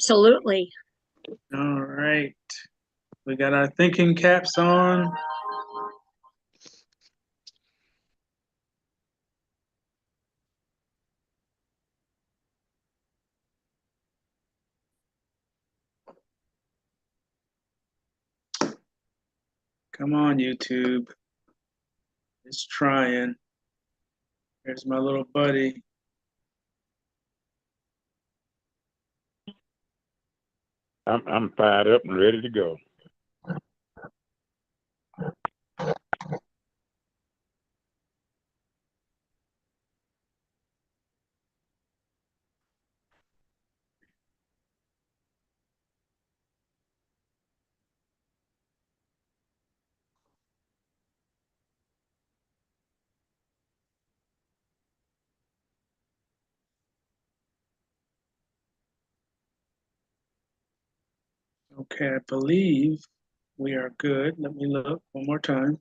Absolutely. All right. We got our thinking caps on. Come on, YouTube. It's trying. There's my little buddy. I'm fired up and ready to go. Okay, I believe we are good. Let me look one more time.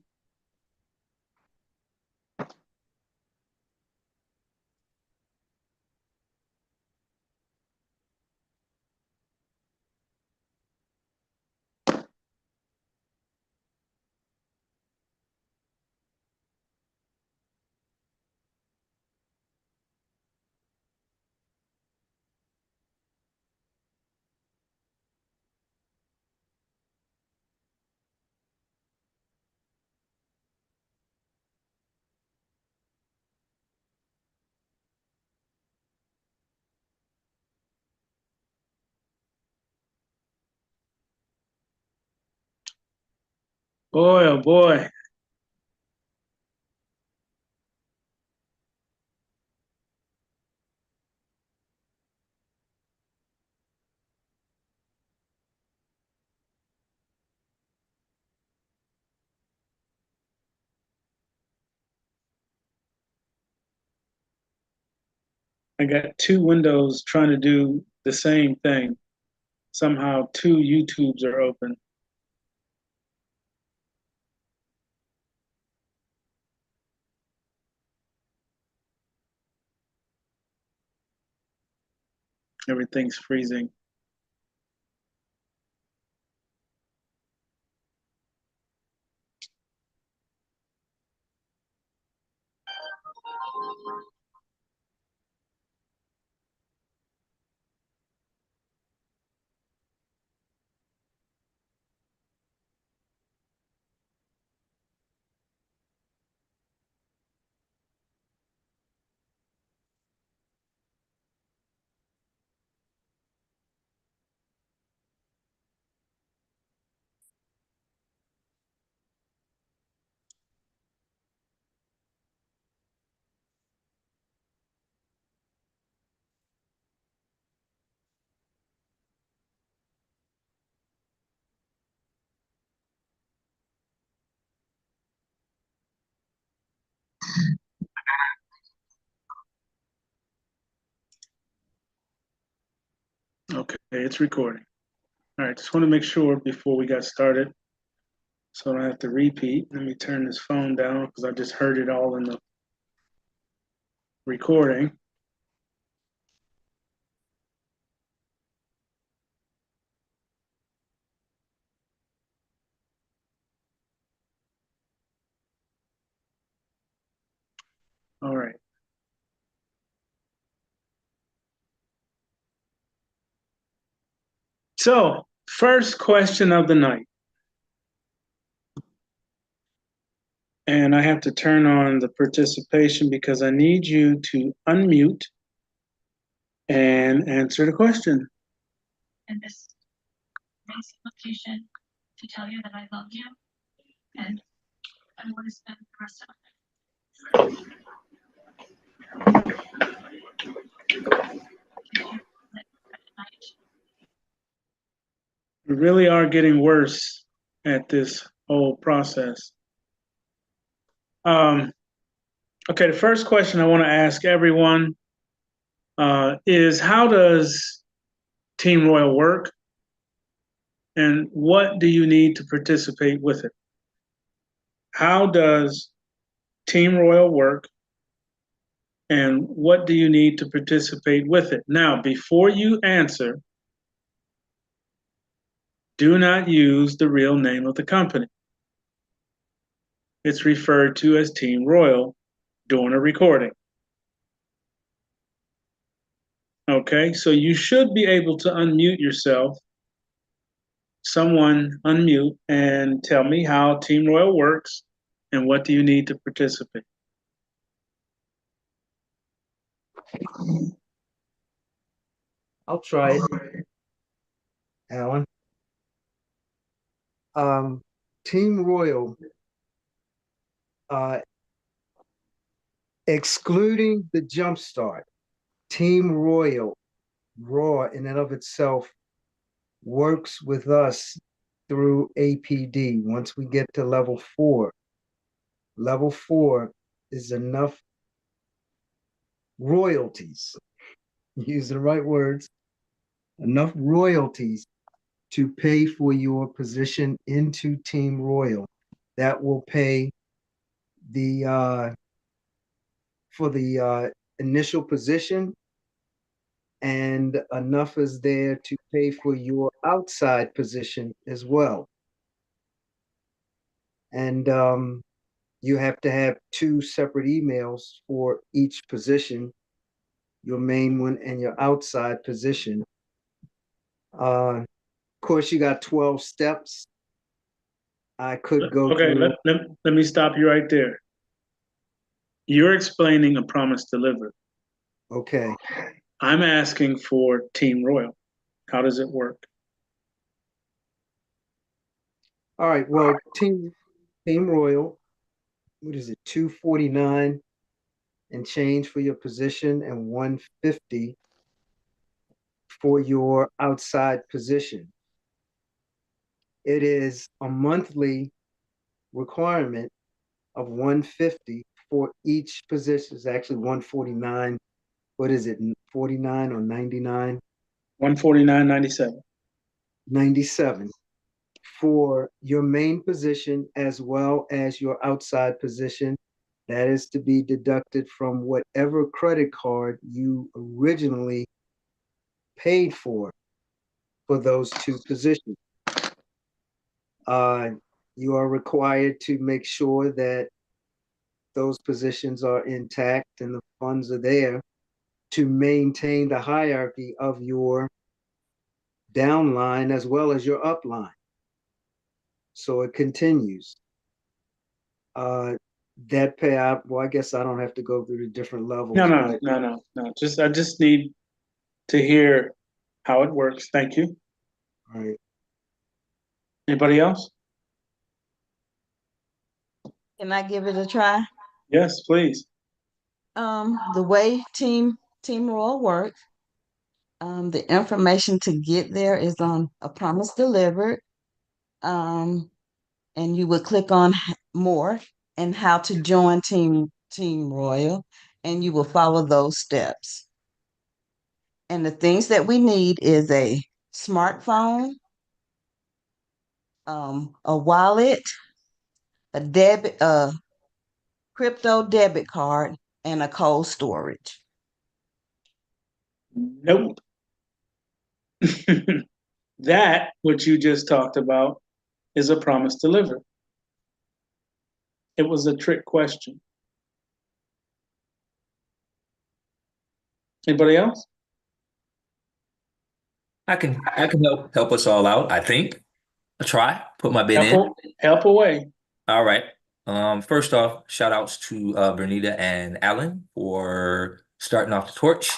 Boy, oh boy. I got two windows trying to do the same thing. Somehow two YouTubes are open. Everything's freezing. Okay, it's recording. All right, just want to make sure before we got started so I don't have to repeat. Let me turn this phone down because I just heard it all in the recording. All right. So, first question of the night. And I have to turn on the participation because I need you to unmute and answer the question. And this application to tell you that I love you and I want to spend the rest of We really are getting worse at this whole process. Okay, the first question I want to ask everyone is how does Team Royal work? And what do you need to participate with it? How does Team Royal work? And what do you need to participate with it? Now, before you answer, do not use the real name of the company. It's referred to as Team Royal during a recording. Okay, so you should be able to unmute yourself. Someone unmute and tell me how Team Royal works and what do you need to participate. I'll try it, Alan. Team Royal, excluding the Jumpstart, Team Royal, Raw in and of itself, works with us through APD. Once we get to level 4, level 4 is enough royalties, use the right words, enough royalties to pay for your position into Team Royal. That will pay the for the initial position, and enough is there to pay for your outside position as well. And you have to have 2 separate emails for each position, your main one and your outside position. Of course, you got 12 steps. I could go Okay, through. let me stop you right there. You're explaining a promise delivered. Okay. I'm asking for Team Royal. How does it work? All right. Well, Team Royal, what is it? $249 and change for your position, and $150 for your outside position. It is a monthly requirement of $150 for each position. It's actually $149. What is it? 49 or 99? $149.97. 97 for your main position as well as your outside position. That is to be deducted from whatever credit card you originally paid for those 2 positions. You are required to make sure that those positions are intact and the funds are there to maintain the hierarchy of your downline as well as your upline. So it continues. That payout, well, I guess I don't have to go through the different levels. No. I just need to hear how it works. Thank you. All right. Anybody else? Can I give it a try? Yes, please. The way Team Royal works, the information to get there is on A Promise Delivered. And you would click on more and how to join Team Royal, and you will follow those steps. And the things that we need is a smartphone, a wallet, a crypto debit card, and a cold storage. Nope. That, what you just talked about, is a promise delivered. It was a trick question. Anybody else? I can help us all out, I think. I'll try, put my bid in. Help away. All right. First off, shout outs to Bernita and Alan for starting off the torch.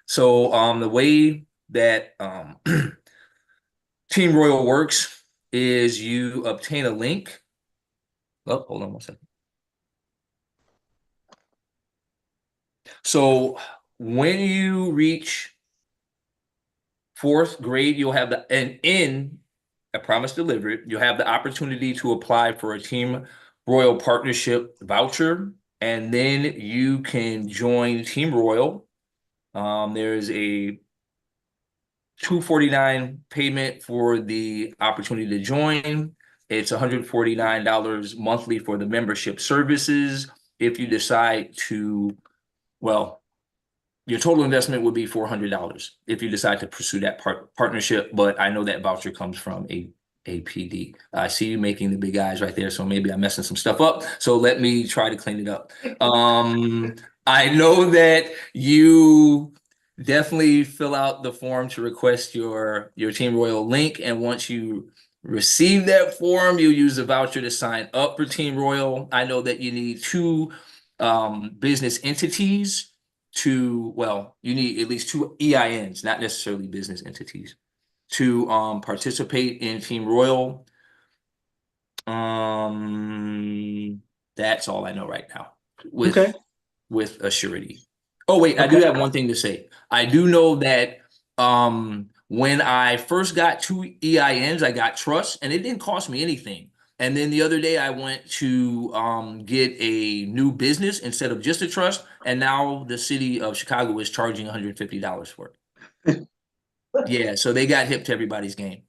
So the way that Team Royal works is you obtain a link. Oh, hold on one second. So when you reach 4th grade, you'll have in A Promise Delivered, you'll have the opportunity to apply for a Team Royal partnership voucher, and then you can join Team Royal. There's a $249 payment for the opportunity to join. It's $149 monthly for the membership services. If you decide to, well, your total investment would be $400 if you decide to pursue that partnership, but I know that voucher comes from a APD. I see you making the big eyes right there, so maybe I'm messing some stuff up. So let me try to clean it up. I know that you definitely fill out the form to request your Team Royal link, and once you receive that form, you use a voucher to sign up for Team Royal. I know that you need two business entities to, well, you need at least two EINs, not necessarily business entities, to participate in Team Royal. That's all I know right now with Okay. with a surety. Oh wait, I do Okay. have one thing to say. I do know that when I first got two EINs, I got trust, and it didn't cost me anything. And then the other day I went to get a new business instead of just a trust, and now the city of Chicago is charging $150 for it. Yeah, so they got hip to everybody's game.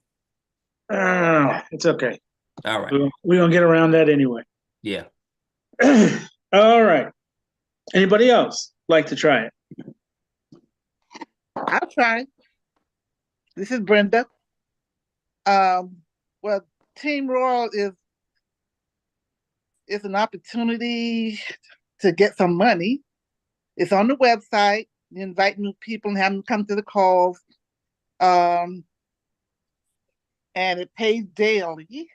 It's okay. All right. We're gonna get around that anyway. Yeah. All right. Anybody else like to try it? I'll try. This is Brenda. Well, Team Royal is an opportunity to get some money. It's on the website. You invite new people and have them come to the calls. And it pays daily.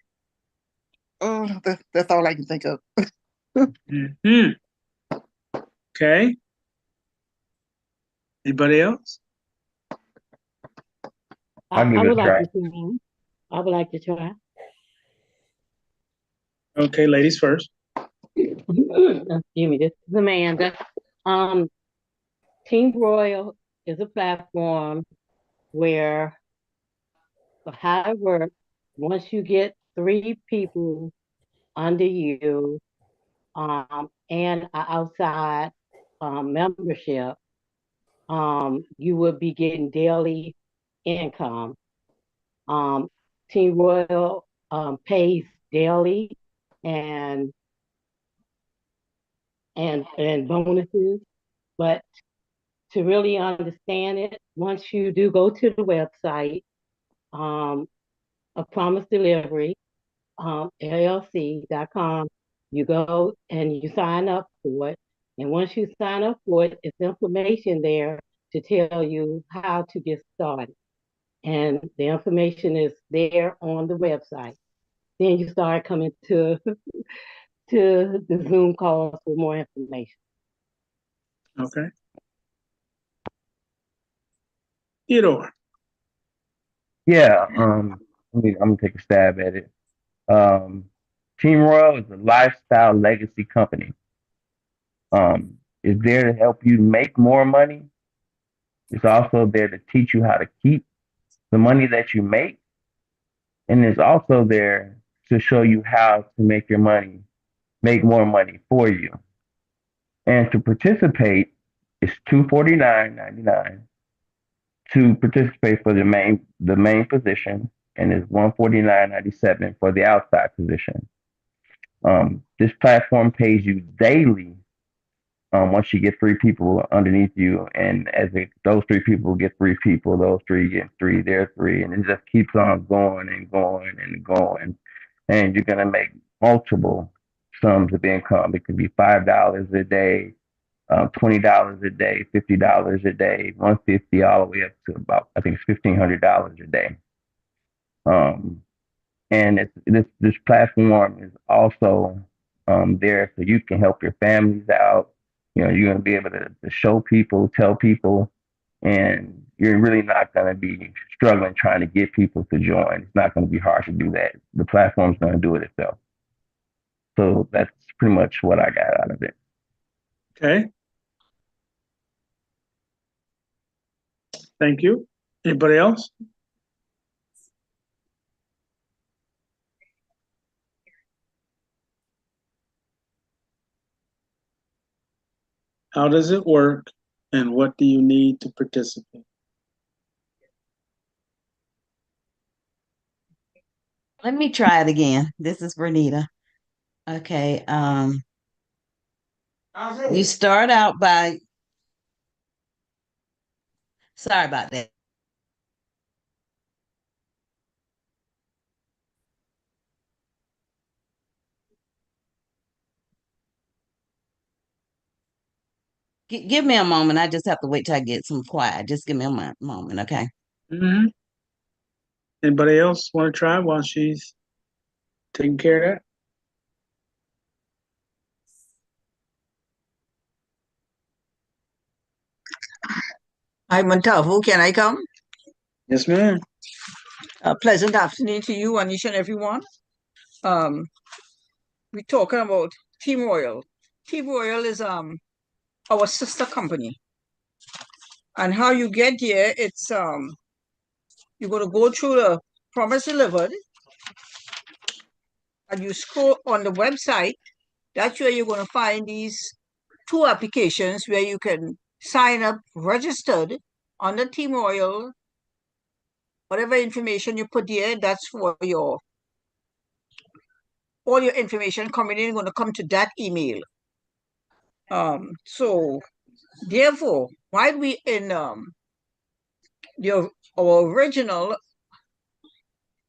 Oh, that's all I can think of. Mhm. Okay. Anybody else? I I'll give it would a like try. to try. I would like to try. Okay, ladies first. Excuse me, this is Amanda. Um, Team Royal is a platform where for how it works, once you get 3 people under you, and an outside membership, you will be getting daily income. Team Royal pays daily and bonuses, but to really understand it, once you do go to the website, a promise delivery, LLC.com, you go and you sign up for it. And once you sign up for it, it's information there to tell you how to get started. And the information is there on the website. Then you start coming to to the Zoom calls for more information. Okay. Theodore. Yeah, I'm gonna take a stab at it. Um, Team Royal is a lifestyle legacy company. It's there to help you make more money. It's also there to teach you how to keep the money that you make, and it's also there to show you how to make your money, make more money for you. And to participate, it's $249.99 to participate for the main position, and it's $149.97 for the outside position. This platform pays you daily. Once you get 3 people underneath you, and those 3 people get 3 people, those 3 get 3, they're 3, and it just keeps on going and going and going, and you're gonna make multiple sums of income. It could be $5 a day, $20 a day, $50 a day, $150 all the way up to about, I think it's $1,500 a day. And this platform is also there so you can help your families out. You know, you're gonna be able to show people, tell people, and you're really not gonna be struggling trying to get people to join. It's not gonna be hard to do that. The platform's gonna do it itself. So that's pretty much what I got out of it. Okay. Thank you. Anybody else? How does it work, and what do you need to participate? Let me try it again. This is Bernita. Okay, you start out by, sorry about that. Give me a moment. I just have to wait till I get some quiet. Just give me a moment, okay? Mm-hmm. Anybody else want to try while she's taking care of that? Hi, Montalvo. Can I come? Yes, ma'am. A pleasant afternoon to you and each and everyone. We're talking about Team Royal. Team Royal is our sister company. And how you get here, it's you're gonna go through the Promise Delivered, and you scroll on the website. That's where you're gonna find these two applications where you can sign up registered under Team Royal. Whatever information you put there, that's for your all your information coming in going to come to that email. So therefore, while we in our original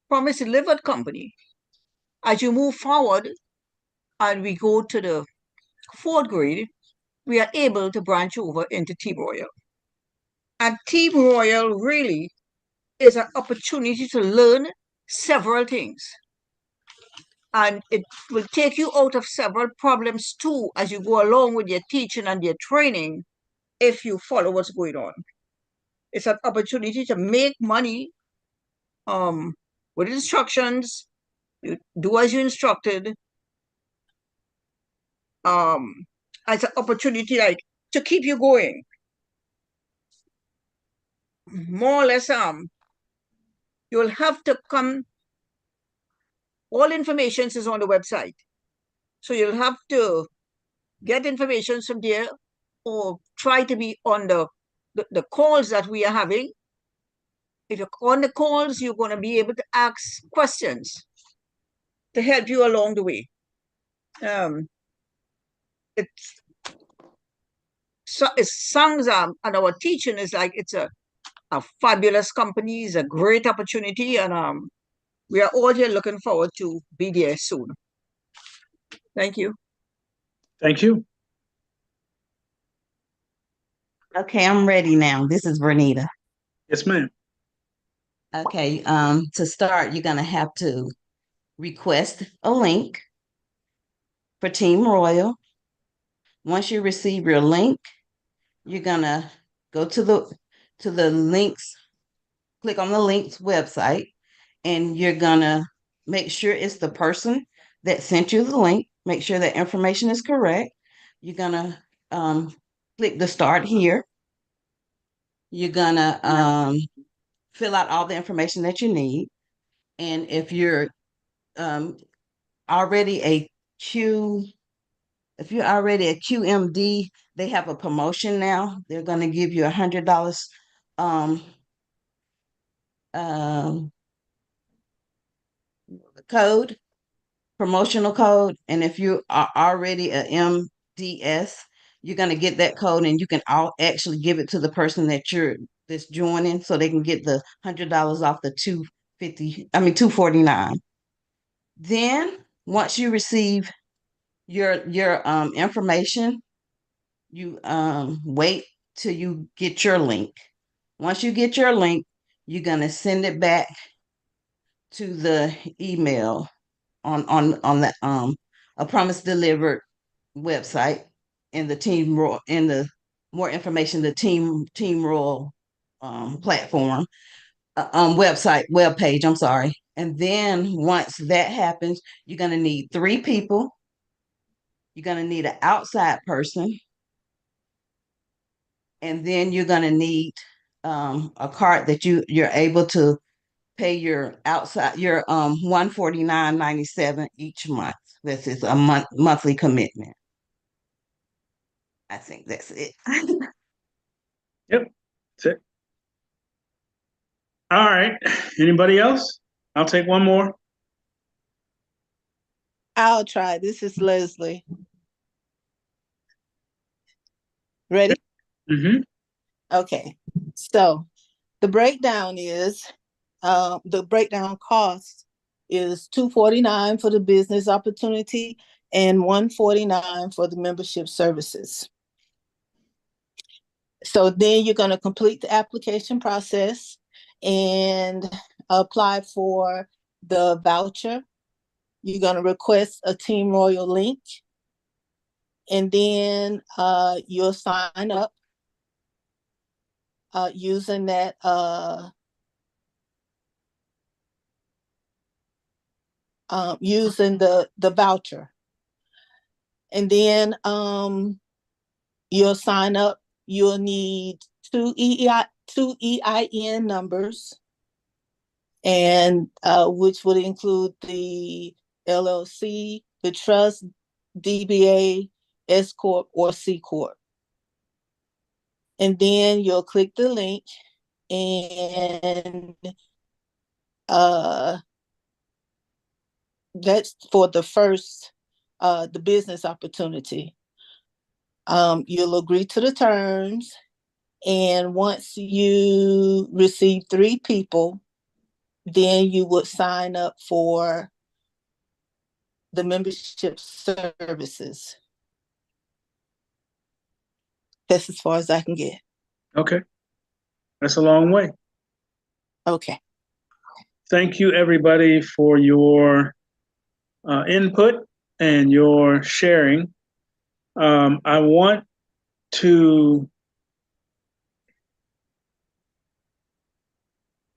Promise Delivered company, as you move forward and we go to the 4th grade, we are able to branch over into Team Royal. And Team Royal really is an opportunity to learn several things. And it will take you out of several problems too as you go along with your teaching and your training if you follow what's going on. It's an opportunity to make money with instructions. You do as you instructed. As an opportunity like to keep you going. More or less, you'll have to come. All information is on the website. So you'll have to get information from there or try to be on the calls that we are having. If you're on the calls, you're going to be able to ask questions to help you along the way. It sounds and our teaching is like it's a fabulous company, it's a great opportunity, and we are all here looking forward to be there soon. Thank you. Thank you. Okay, I'm ready now. This is Vernita. Yes, ma'am. Okay, to start, you're gonna have to request a link for Team Royal. Once you receive your link, you're gonna go to the links, click on the links website, and you're gonna make sure it's the person that sent you the link. Make sure that information is correct. You're gonna click the start here. You're gonna fill out all the information that you need. And if you're already a QMD, they have a promotion now. They're going to give you $100 promotional code. And if you are already a MDS, you're going to get that code, and you can actually give it to the person that's joining, so they can get the $100 off the $249. Then once you receive your information, you wait till you get your link. Once you get your link, you're gonna send it back to the email on the a Promise Delivered website in the more information, the Team Royal platform web page, I'm sorry. And then once that happens, you're gonna need 3 people. You're gonna need an outside person, and then you're gonna need a card that you're able to pay your $149.97 each month. This is a monthly commitment. I think that's it. Yep, that's it. All right. Anybody else? I'll take one more. I'll try. This is Leslie. Ready? Mm-hmm. Okay. So the breakdown is the breakdown cost is $249 for the business opportunity and $149 for the membership services. So then you're going to complete the application process and apply for the voucher. You're going to request a Team Royal link, and then you'll sign up using that using the voucher. And then you'll sign up. You'll need two EIN numbers, and which would include the LLC, the trust, DBA, S Corp, or C Corp. And then you'll click the link, and that's for the first, the business opportunity. You'll agree to the terms, and once you receive 3 people, then you would sign up for the membership services. That's as far as I can get. Okay. That's a long way. Okay. Thank you, everybody, for your input and your sharing. I want to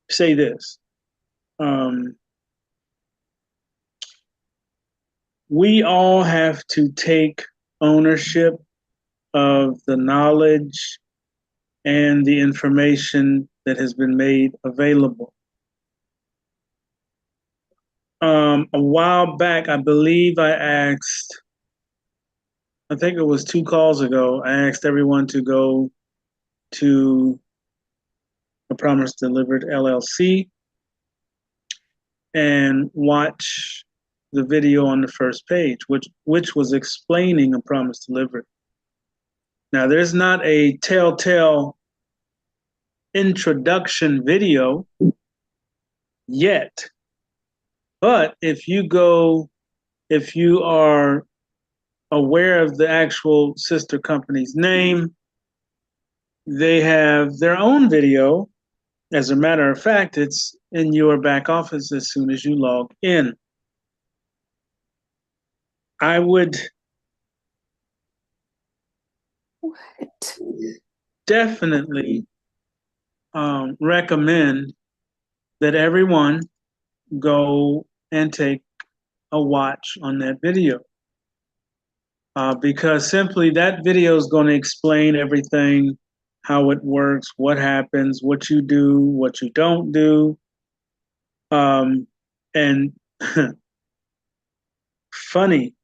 say this. We all have to take ownership of the knowledge and the information that has been made available. A while back, I believe I think it was 2 calls ago, I asked everyone to go to A Promise Delivered LLC and watch the video on the first page, which was explaining A Promise Delivered. Now, there's not a telltale introduction video yet, but if you are aware of the actual sister company's name, they have their own video. As a matter of fact, it's in your back office as soon as you log in. I would definitely recommend that everyone go and take a watch on that video. Because simply that video is going to explain everything, how it works, what happens, what you do, what you don't do. And funny,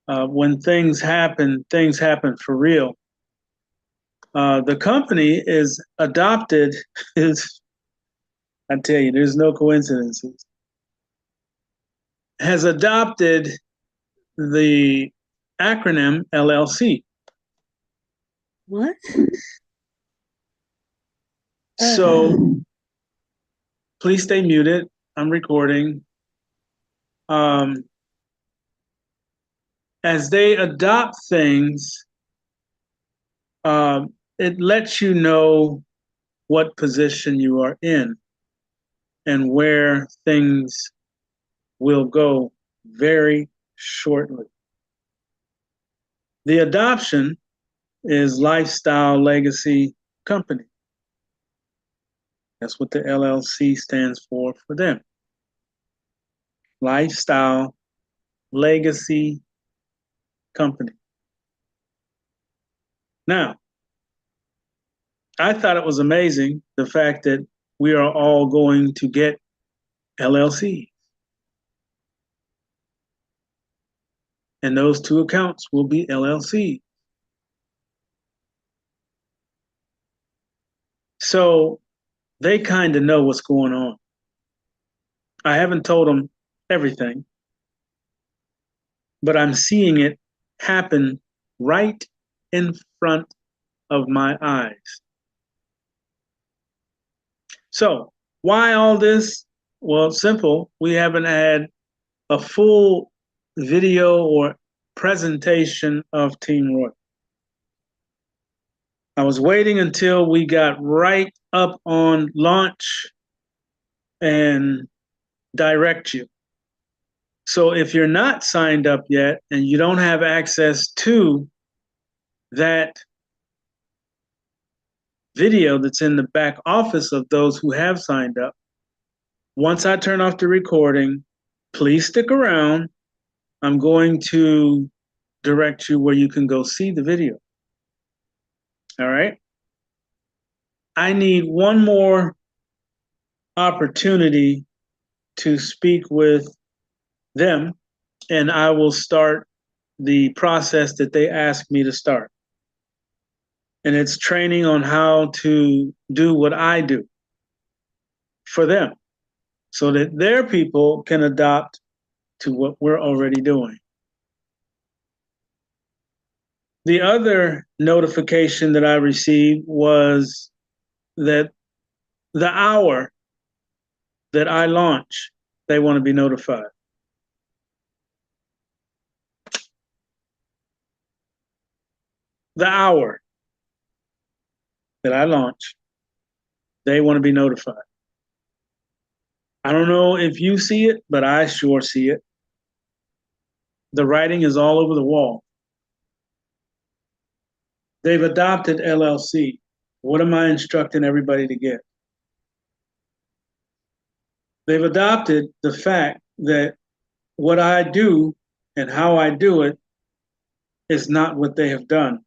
when things happen for real. The company is adopted, I tell you, there's no coincidences, has adopted the acronym LLC. What? So please stay muted. I'm recording. As they adopt things, it lets you know what position you are in and where things will go very shortly. The adoption is Lifestyle Legacy Company. That's what the LLC stands for them. Lifestyle Legacy Company. Now, I thought it was amazing the fact that we are all going to get LLC. And those 2 accounts will be LLC. So they kind of know what's going on. I haven't told them everything, but I'm seeing it happen right in front of my eyes. So why all this? Well, simple. We haven't had a full video or presentation of Team Royal. I was waiting until we got right up on launch and direct you. So if you're not signed up yet and you don't have access to that video that's in the back office of those who have signed up, once I turn off the recording, please stick around. I'm going to direct you where you can go see the video. All right? I need one more opportunity to speak with them, and I will start the process that they asked me to start. And it's training on how to do what I do for them so that their people can adopt to what we're already doing. The other notification that I received was that the hour that I launch, they want to be notified. The hour that I launch, they want to be notified. I don't know if you see it, but I sure see it. The writing is all over the wall. They've adopted LLC. What am I instructing everybody to get? They've adopted the fact that what I do and how I do it is not what they have done,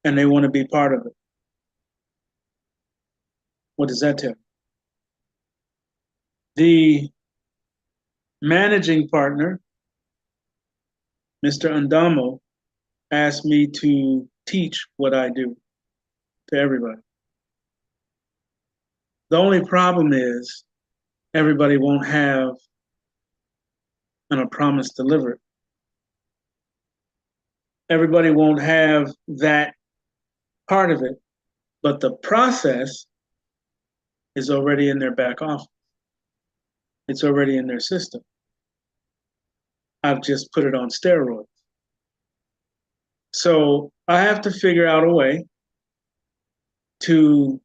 and they want to be part of it. What does that tell you? The managing partner, Mr. Andamo, asked me to teach what I do to everybody. The only problem is everybody won't have a promise delivered. Everybody won't have that part of it, but the process is already in their back office. It's already in their system. I've just put it on steroids. So I have to figure out a way to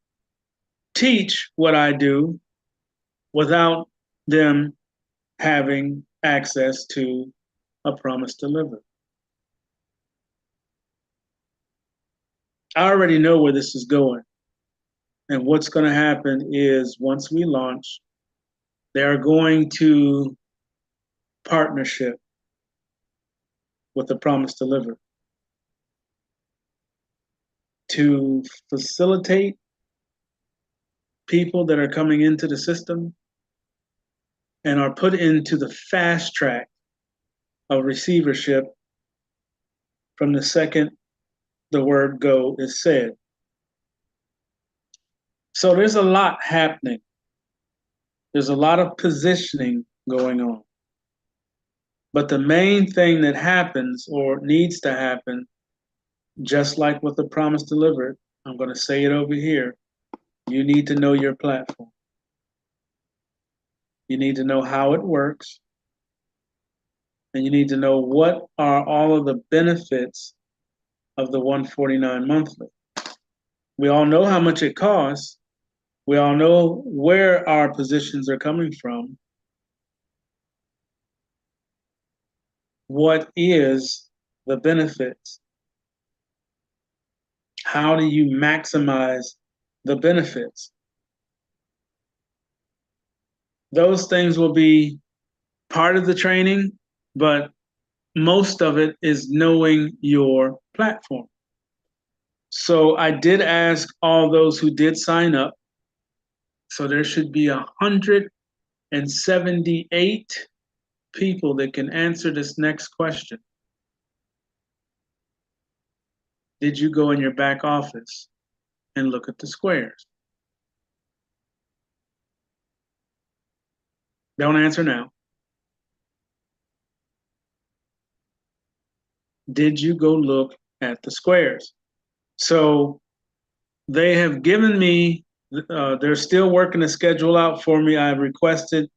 teach what I do without them having access to a promise delivered. I already know where this is going. And what's going to happen is once we launch, they're going to partnership with the promise delivered to facilitate people that are coming into the system and are put into the fast track of receivership from the second the word go is said. So there's a lot happening. There's a lot of positioning going on. But the main thing that happens or needs to happen, just like with the promise delivered, I'm going to say it over here, you need to know your platform. You need to know how it works. And you need to know what are all of the benefits of the $149 monthly. We all know how much it costs. We all know where our positions are coming from. What is the benefits? How do you maximize the benefits? Those things will be part of the training, but most of it is knowing your platform. So I did ask all those who did sign up. So there should be 178 people that can answer this next question. Did you go in your back office and look at the squares? Don't answer now. Did you go look at the squares? So they have given me, they're still working a schedule out for me. I've requested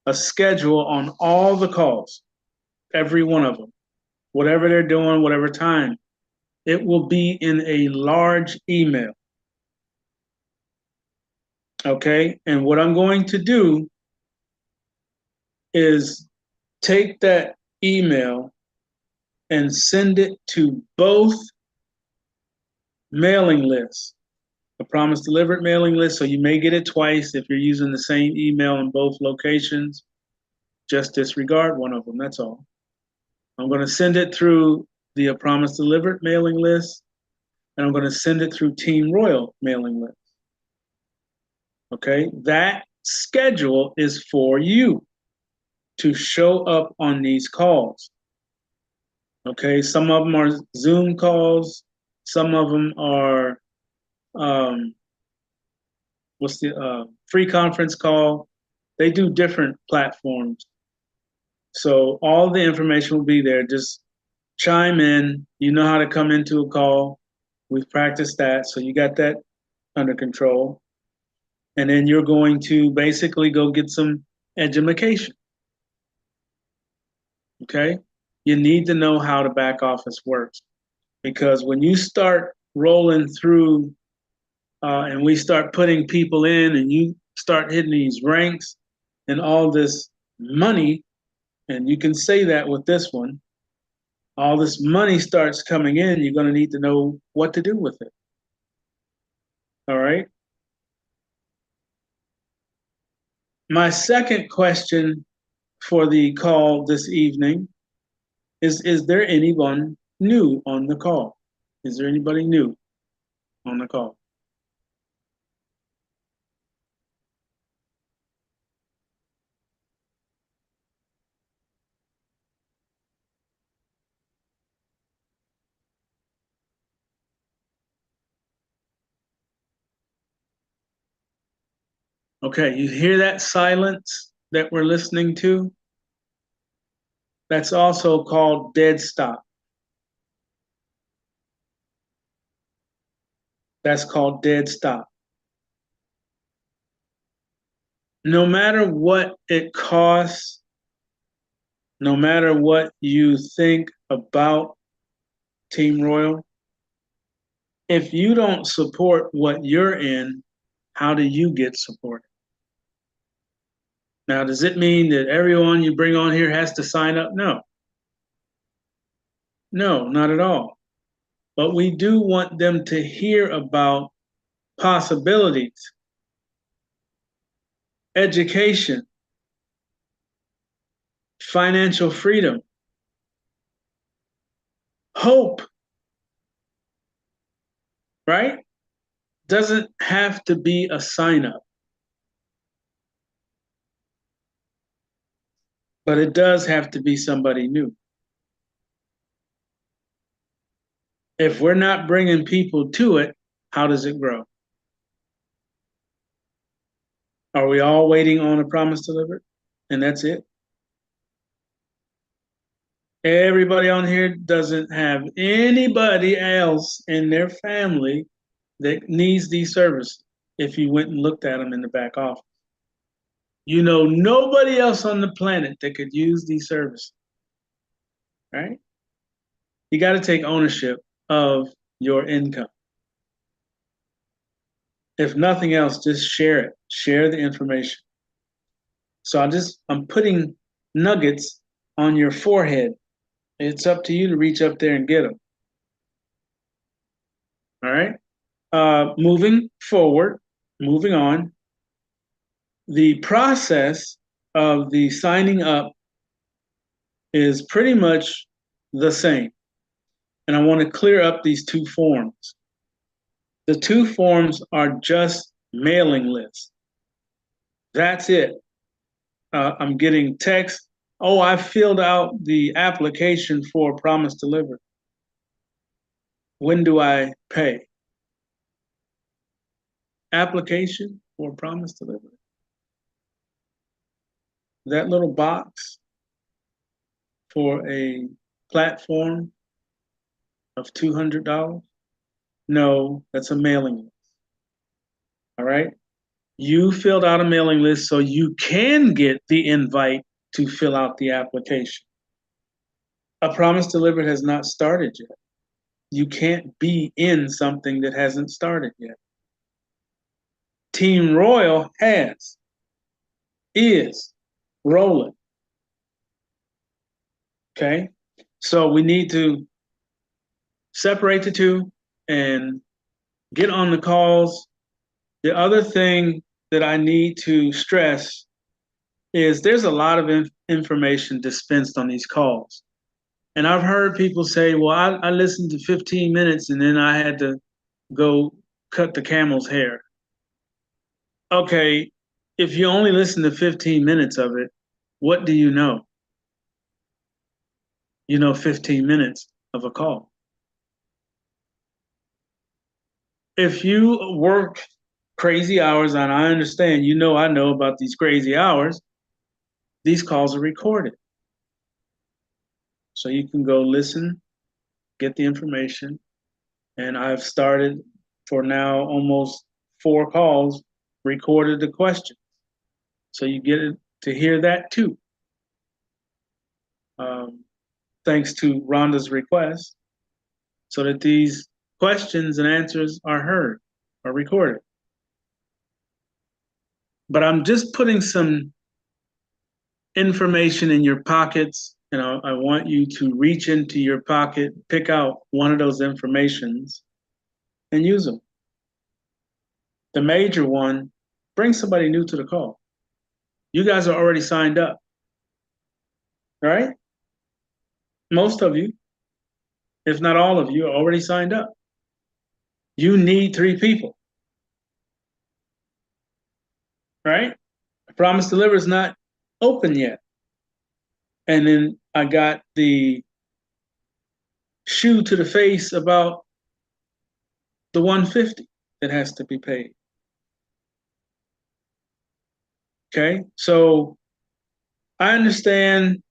a schedule on all the calls, every one of them, whatever they're doing, whatever time It will be in a large email. Okay, and what I'm going to do is take that email and send it to both mailing lists. A Promise Delivered mailing list, so you may get it twice if you're using the same email in both locations. Just disregard one of them, that's all. I'm going to send it through the A Promise Delivered mailing list, and I'm going to send it through Team Royal mailing list. Okay, that schedule is for you to show up on these calls. Okay, some of them are Zoom calls, some of them are free conference call. They do different platforms. So all the information will be there. Just chime in. You know how to come into a call. We've practiced that, so you got that under control. And then you're going to basically go get some edumacation. Okay? You need to know how the back office works, because when you start rolling through and we start putting people in and you start hitting these ranks and all this money, and you can say that with this one, all this money starts coming in, you're going to need to know what to do with it. All right? My second question for the call this evening is there anyone new on the call? Is there anybody new on the call? Okay, you hear that silence that we're listening to? That's also called dead stop. That's called dead stop. No matter what it costs, no matter what you think about Team Royal, if you don't support what you're in, how do you get supported? Now, does it mean that everyone you bring on here has to sign up? No. No, not at all. But we do want them to hear about possibilities, education, financial freedom, hope, right? Doesn't have to be a sign up, but it does have to be somebody new. If we're not bringing people to it, how does it grow? Are we all waiting on A Promise Delivered? And that's it? Everybody on here doesn't have anybody else in their family that needs these services. If you went and looked at them in the back office, you know nobody else on the planet that could use these services, right? You got to take ownership of your income. If nothing else, just share it. Share the information. So I'm putting nuggets on your forehead. It's up to you to reach up there and get them. All right. Moving forward, moving on. The process of the signing up is pretty much the same. And I want to clear up these two forms. The two forms are just mailing lists. That's it. I'm getting text. Oh, I filled out the application for Promise Delivered. When do I pay? Application for Promise Delivered. That little box for a platform of $200? No, that's a mailing list. All right. You filled out a mailing list so you can get the invite to fill out the application. A Promise Delivered has not started yet. you can't be in something that hasn't started yet. Team Royal is rolling. Okay, so we need to separate the two and get on the calls. The other thing that I need to stress is there's a lot of information dispensed on these calls. And I've heard people say, well, I listened to 15 minutes and then I had to go cut the camel's hair. Okay, if you only listen to 15 minutes of it, what do you know? You know 15 minutes of a call. If you work crazy hours, and I understand, I know about these crazy hours, these calls are recorded. So you can go listen, get the information. And I've started for now almost 4 calls, recorded the question. So you get to hear that too. Thanks to Rhonda's request, so that these questions and answers are heard, are recorded. But I'm just putting some information in your pockets, and I want you to reach into your pocket, pick out one of those informations, and use them. The major one, bring somebody new to the call. You guys are already signed up, right? Most of you, if not all of you, are already signed up. You need 3 people, right? Promise Deliver is not open yet. And then I got the shoe to the face about the $150 that has to be paid. Okay, so I understand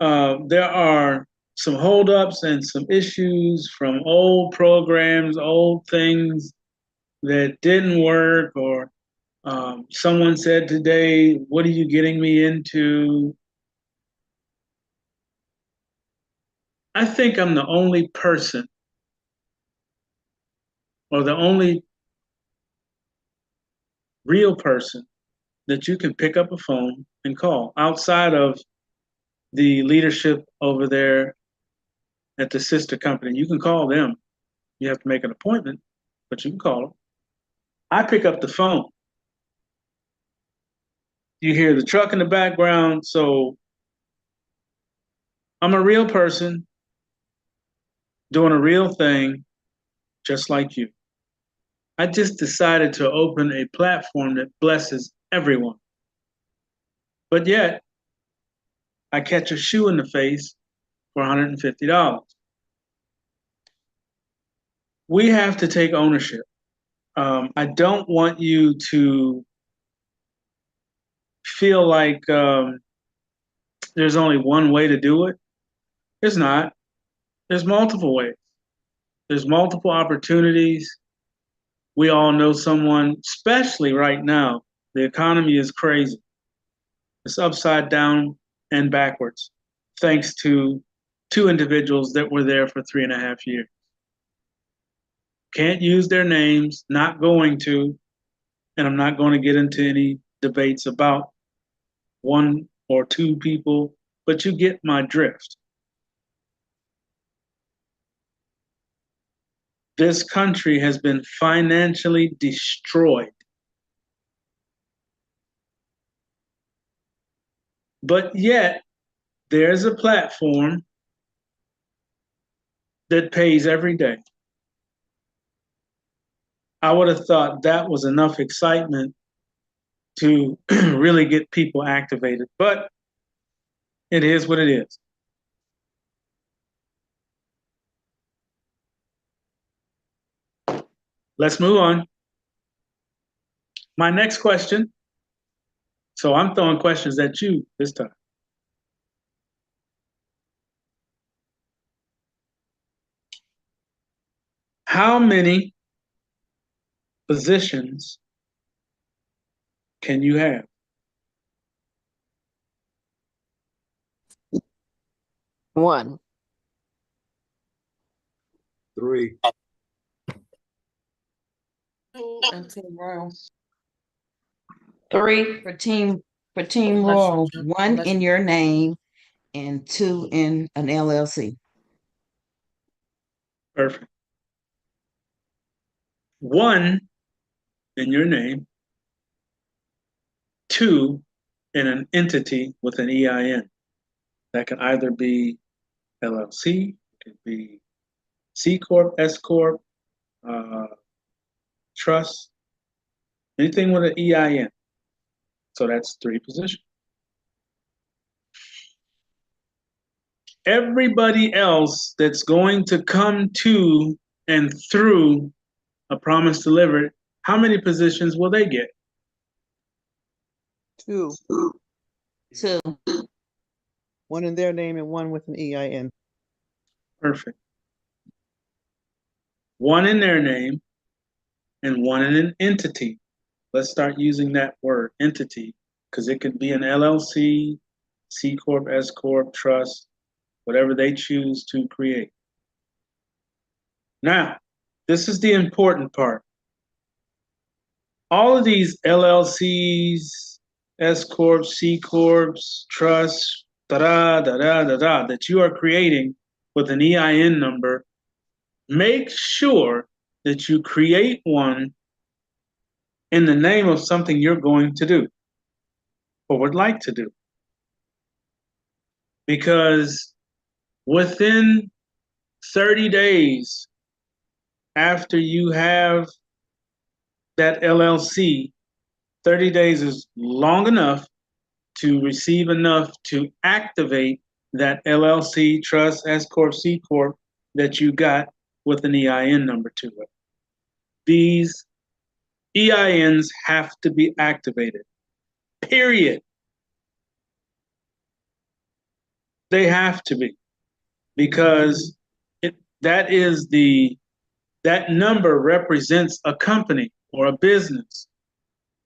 there are some holdups and some issues from old programs, old things that didn't work, or someone said today, what are you getting me into? I think I'm the only person, or the only real person, that you can pick up a phone and call outside of the leadership over there at the sister company. You can call them. You have to make an appointment, but you can call them. I pick up the phone. You hear the truck in the background, so I'm a real person doing a real thing, just like you. I just decided to open a platform that blesses everyone. But yet, I catch a shoe in the face for $150. We have to take ownership. I don't want you to feel like there's only one way to do it. There's not. There's multiple ways. There's multiple opportunities. We all know someone, especially right now, the economy is crazy. It's upside down and backwards, thanks to 2 individuals that were there for 3.5 years. Can't use their names, not going to, and I'm not going to get into any debates about 1 or 2 people, but you get my drift. This country has been financially destroyed. But yet, there's a platform that pays every day. I would have thought that was enough excitement to really get people activated, but it is what it is. Let's move on. My next question. So I'm throwing questions at you this time. How many positions can you have? One. 3. And Team Royal. 3. For Team Royal, 1 in your name and 2 in an LLC. Perfect. 1 in your name, 2 in an entity with an EIN. That can either be LLC, it could be C Corp, S Corp, trust, anything with an EIN. So that's 3 positions. Everybody else that's going to come to and through a promise delivered, how many positions will they get? 2. 2. 1 in their name and 1 with an EIN. Perfect. 1 in their name and 1 in an entity. Let's start using that word, entity, because it could be an LLC, C Corp, S Corp, trust, whatever they choose to create. Now, this is the important part. All of these LLCs, S Corps, C Corps, trusts, that you are creating with an EIN number, make sure that you create one in the name of something you're going to do or would like to do. Because within 30 days after you have that LLC, 30 days is long enough to receive enough to activate that LLC, trust, S Corp, C Corp that you got with an EIN number to it. These EINs have to be activated, period. They have to be, because that number represents a company or a business.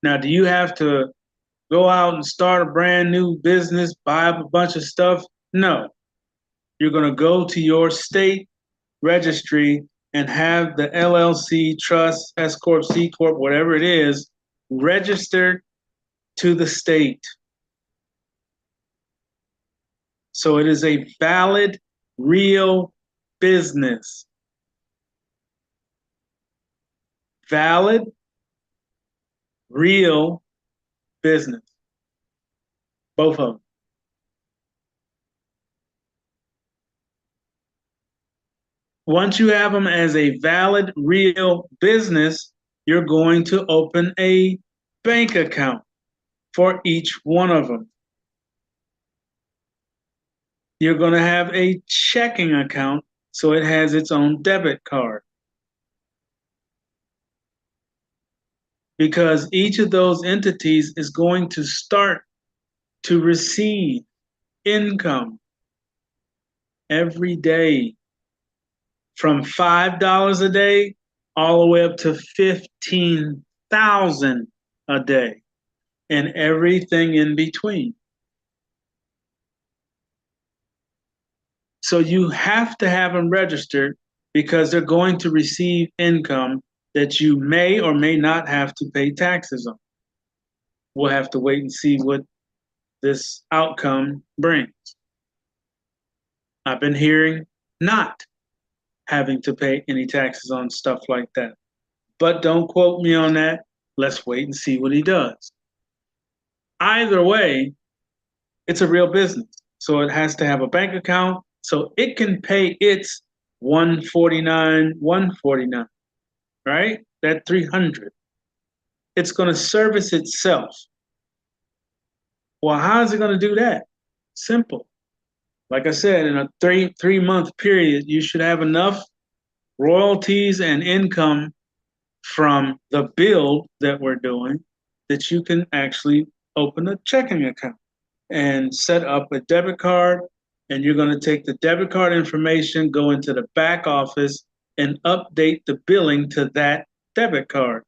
Now, do you have to go out and start a brand new business, buy up a bunch of stuff? No. You're going to go to your state registry and have the LLC, trust, S Corp, C Corp, whatever it is, registered to the state. So it is a valid, real business. Valid, real business. Both of them. Once you have them as a valid, real business, you're going to open a bank account for each one of them. You're going to have a checking account, so it has its own debit card. Because each of those entities is going to start to receive income every day from $5 a day all the way up to $15,000 a day and everything in between. So you have to have them registered because they're going to receive income that you may or may not have to pay taxes on. We'll have to wait and see what this outcome brings. I've been hearing not having to pay any taxes on stuff like that. But don't quote me on that. Let's wait and see what he does. Either way, it's a real business. So it has to have a bank account so it can pay its $149, right? That $300. It's going to service itself. Well, how is it going to do that? Simple. Like I said, in a three-month period, you should have enough royalties and income from the build that we're doing that you can actually open a checking account and set up a debit card. And you're going to take the debit card information, go into the back office and update the billing to that debit card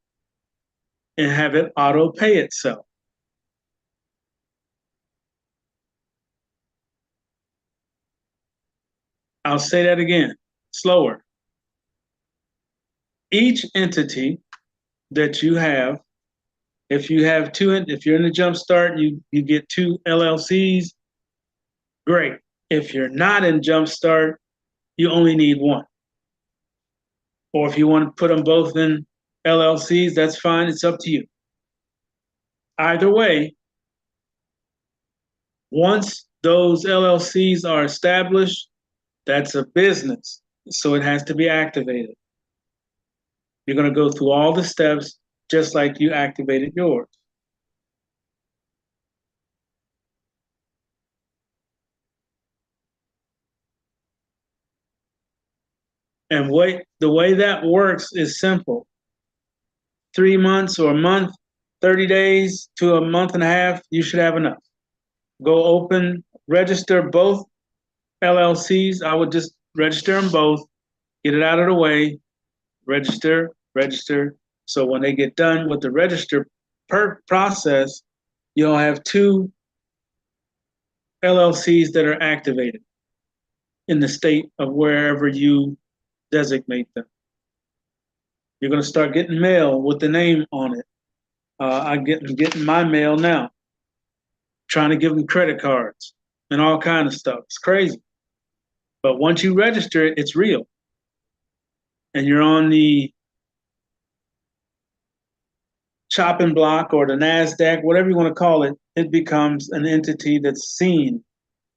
and have it auto pay itself. I'll say that again, slower. each entity that you have, if you have two, if you're in the Jumpstart, you get 2 LLCs, great. If you're not in Jumpstart, you only need 1. Or if you want to put them both in LLCs, that's fine. It's up to you. Either way, once those LLCs are established, that's a business. So it has to be activated. You're going to go through all the steps just like you activated yours. And the way that works is simple. 3 months or a month, 30 days to a month and a half, you should have enough. Go register both LLCs. I would just register them both, get it out of the way, register. So when they get done with the register process, you'll have 2 LLCs that are activated in the state of wherever you designate them. You're going to start getting mail with the name on it. I'm getting my mail now, trying to give them credit cards and all kind of stuff. It's crazy. But once you register it, it's real. And you're on the chopping block or the NASDAQ, whatever you want to call it, it becomes an entity that's seen.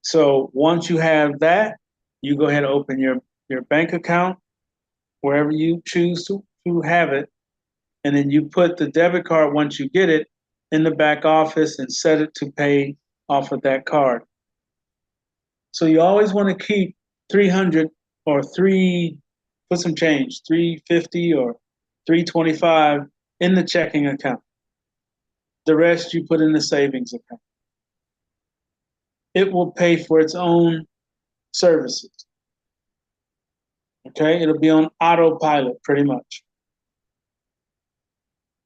So once you have that, you go ahead and open your bank account, wherever you choose to have it. And then you put the debit card, once you get it, in the back office and set it to pay off of that card. So you always want to keep 300 or put some change, 350 or 325 in the checking account. The rest you put in the savings account. It will pay for its own services. Okay, it'll be on autopilot pretty much.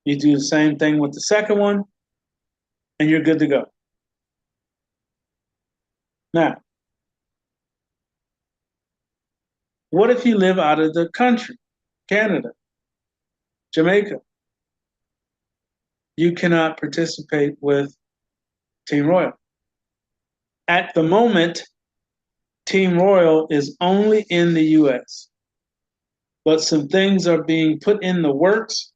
You do the same thing with the second one, and you're good to go. Now, what if you live out of the country, Canada, Jamaica? You cannot participate with Team Royal. At the moment, Team Royal is only in the US, but some things are being put in the works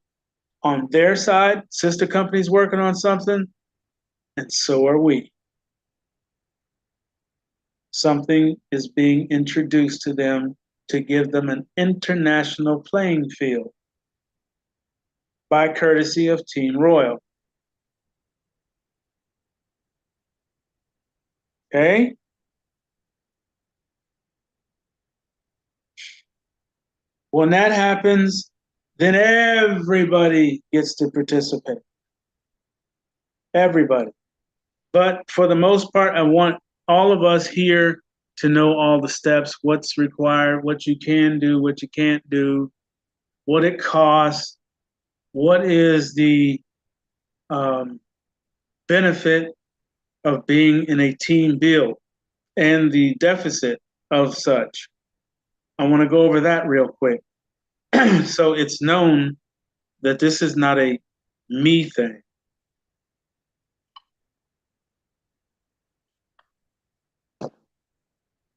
on their side. Sister companies working on something, and so are we. Something is being introduced to them to give them an international playing field by courtesy of Team Royal. Okay? When that happens, then everybody gets to participate. Everybody. But for the most part, I want all of us here to know all the steps, what's required, what you can do, what you can't do, what it costs, what is the benefit of being in a team build and the deficit of such. I want to go over that real quick. So it's known that this is not a me thing.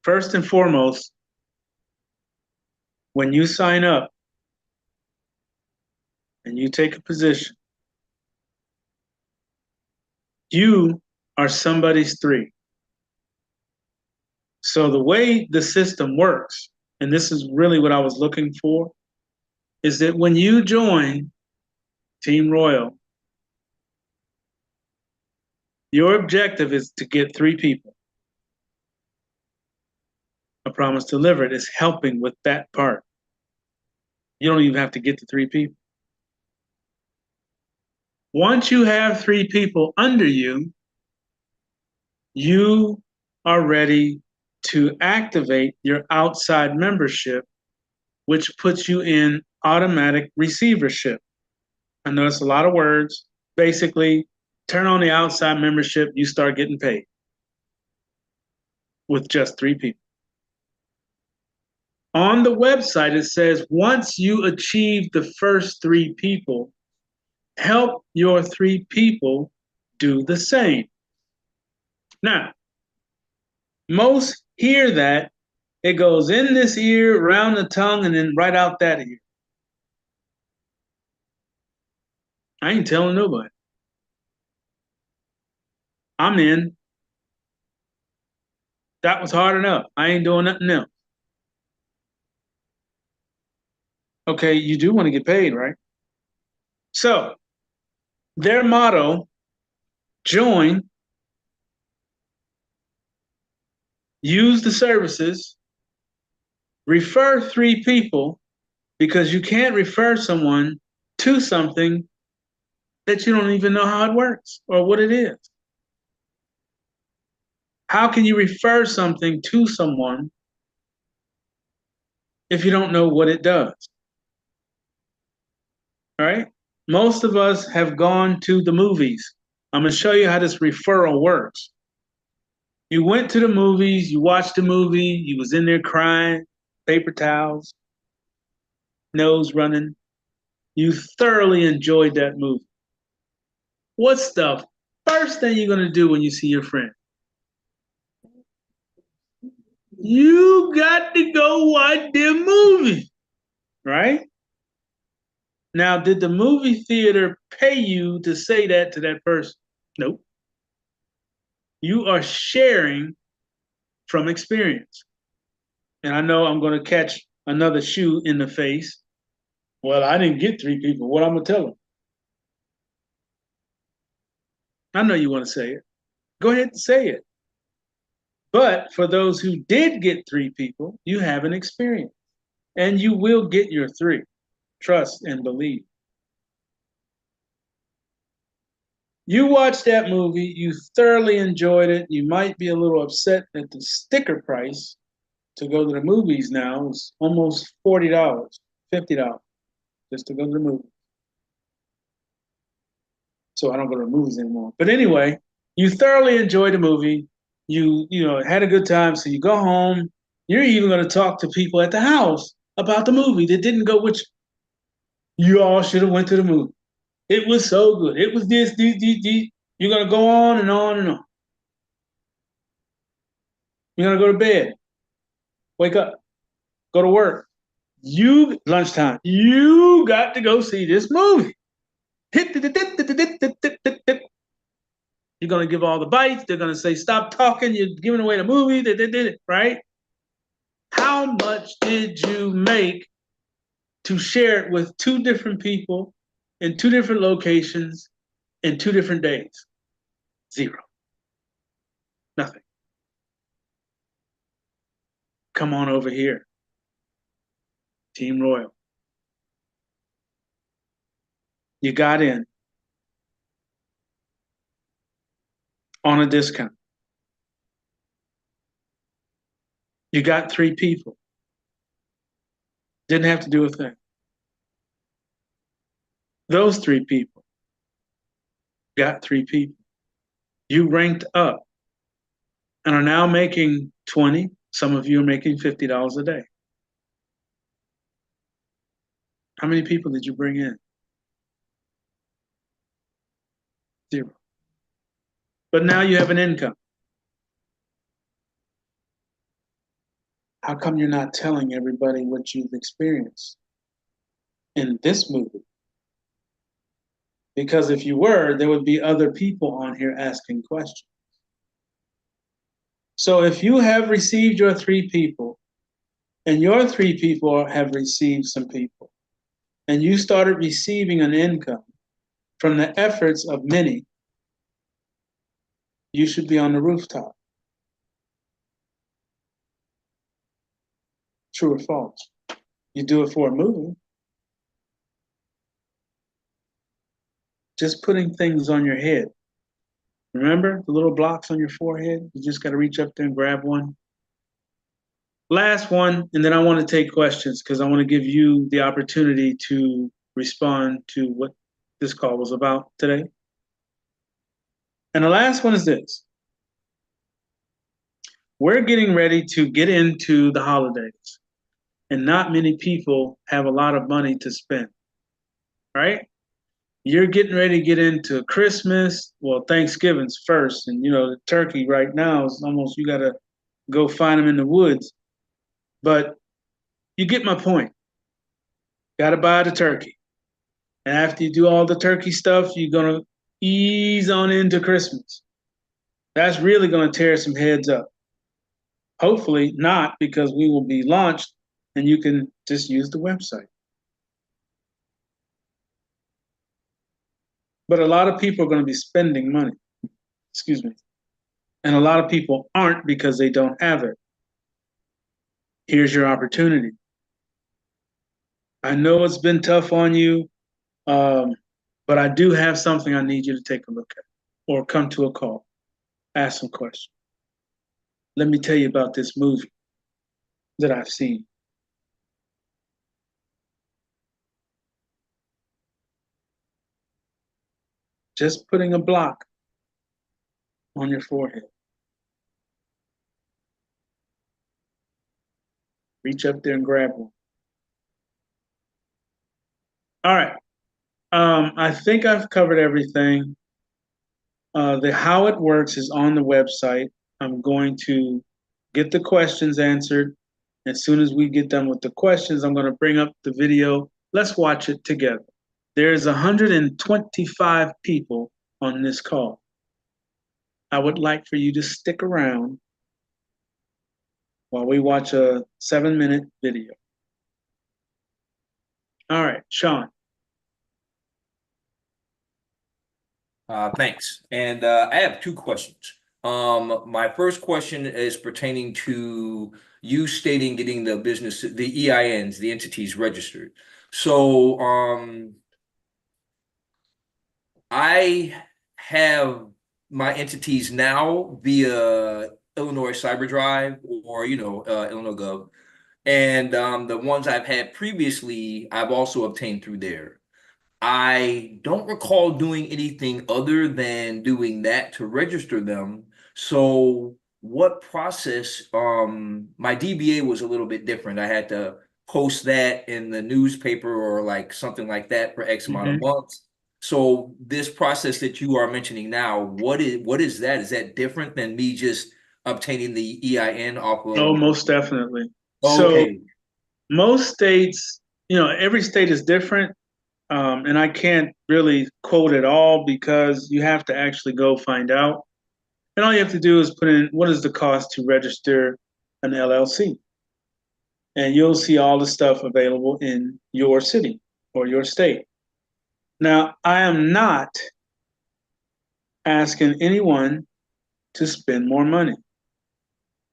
First and foremost, when you sign up and you take a position, you are somebody's 3. So the way the system works, and this is really what I was looking for, is that when you join Team Royal, your objective is to get 3 people. I Promise Delivered is helping with that part. You don't even have to get to 3 people. Once you have 3 people under you, you are ready to activate your outside membership, which puts you in automatic receivership. I know it's a lot of words. Basically, turn on the outside membership, you start getting paid with just 3 people. On the the website, it says, once you achieve the first 3 people, help your 3 people do the same. Now, most hear that, it goes in this ear, around the tongue, and then right out that ear. I ain't telling nobody. I'm in. That was hard enough. I ain't doing nothing else. Okay, you do want to get paid, right? So, their motto, join, use the services, refer 3 people, because you can't refer someone to something that you don't even know how it works or what it is. How can you refer something to someone if you don't know what it does? All right? Most of us have gone to the movies. I'm going to show you how this referral works. You went to the movies, you watched the movie, you was in there crying, paper towels, nose running. You thoroughly enjoyed that movie. What's the first thing you're going to do when you see your friend? You got to go watch the movie, right? Now, did the movie theater pay you to say that to that person? Nope. You are sharing from experience. And I know I'm going to catch another shoe in the face. Well, I didn't get 3 people. What I'm going to tell them? I know you want to say it. Go ahead and say it. But for those who did get 3 people, you have an experience. And you will get your 3. Trust and believe. You watched that movie, you thoroughly enjoyed it. You might be a little upset that the sticker price to go to the movies now is almost $40, $50 just to go to the movie. So I don't go to the movies anymore. But anyway, you thoroughly enjoyed the movie. You had a good time. So you go home. You're even going to talk to people at the house about the movie that didn't go with you. You all should have went to the movie. It was so good. It was this. You're going to go on and on and on. You're going to go to bed. Wake up. Go to work. Lunchtime. You got to go see this movie. You're going to give all the bites. They're going to say, stop talking. You're giving away the movie. Right? How much did you make to share it with 2 different people in 2 different locations in 2 different days? 0. Nothing. Come on over here. Team Royal. You got in on a discount. You got 3 people. Didn't have to do a thing. Those 3 people got 3 people. You ranked up and are now making 20. Some of you are making $50 a day. How many people did you bring in? 0. But now you have an income. How come you're not telling everybody what you've experienced in this movie? Because if you were, there would be other people on here asking questions. So if you have received your 3 people, and your 3 people have received some people, and you started receiving an income from the efforts of many, you should be on the rooftop. True or false? You do it for a movie. Just putting things on your head. Remember the little blocks on your forehead? You just got to reach up there and grab one. Last one, and then I want to take questions because I want to give you the opportunity to respond to what this call was about today. And the last one is this. We're getting ready to get into the holidays. and not many people have a lot of money to spend, right? You're getting ready to get into Christmas. Well, Thanksgiving's first, and the turkey right now is almost, you got to go find them in the woods. But you get my point. Got to buy the turkey. And after you do all the turkey stuff, you're going to ease on into Christmas. That's really going to tear some heads up. Hopefully not, because we will be launched and you can just use the website. But a lot of people are going to be spending money. Excuse me. And a lot of people aren't because they don't have it. Here's your opportunity. I know it's been tough on you, but I do have something I need you to take a look at, or come to a call, ask some questions. Let me tell you about this movie that I've seen. Just putting a block on your forehead. Reach up there and grab one. All right. I think I've covered everything. The how it works is on the website. I'm going to get the questions answered. As soon as we get done with the questions, I'm going to bring up the video. Let's watch it together. There's 125 people on this call. I would like for you to stick around while we watch a 7-minute video. All right, Sean. Thanks. And I have two questions. My first question is pertaining to you stating getting the business, the EINs, the entities registered. So I have my entities now via Illinois CyberDrive or Illinois Gov, and the ones I've had previously, I've also obtained through there. I don't recall doing anything other than doing that to register them. So what process, my DBA was a little bit different. I had to post that in the newspaper or like something like that for X amount of months. So this process that you are mentioning now, what is that? Is that different than me just obtaining the EIN off of? Oh, most definitely. Okay. So most states, every state is different. And I can't really quote it all because you have to actually go find out. And all you have to do is put in, what is the cost to register an LLC? And you'll see all the stuff available in your city or your state. Now, I am not asking anyone to spend more money.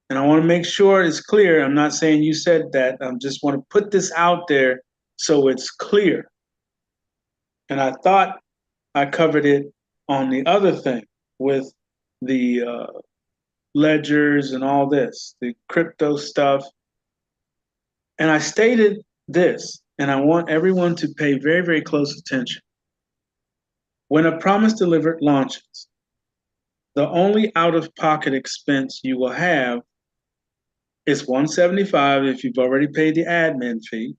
And I want to make sure it's clear. I'm not saying you said that. I just want to put this out there so it's clear. And I thought I covered it on the other thing with the ledgers and all this, the crypto stuff. And I stated this, and I want everyone to pay very, very close attention. When a Promise Delivered launches, the only out-of-pocket expense you will have is $175 if you've already paid the admin fee,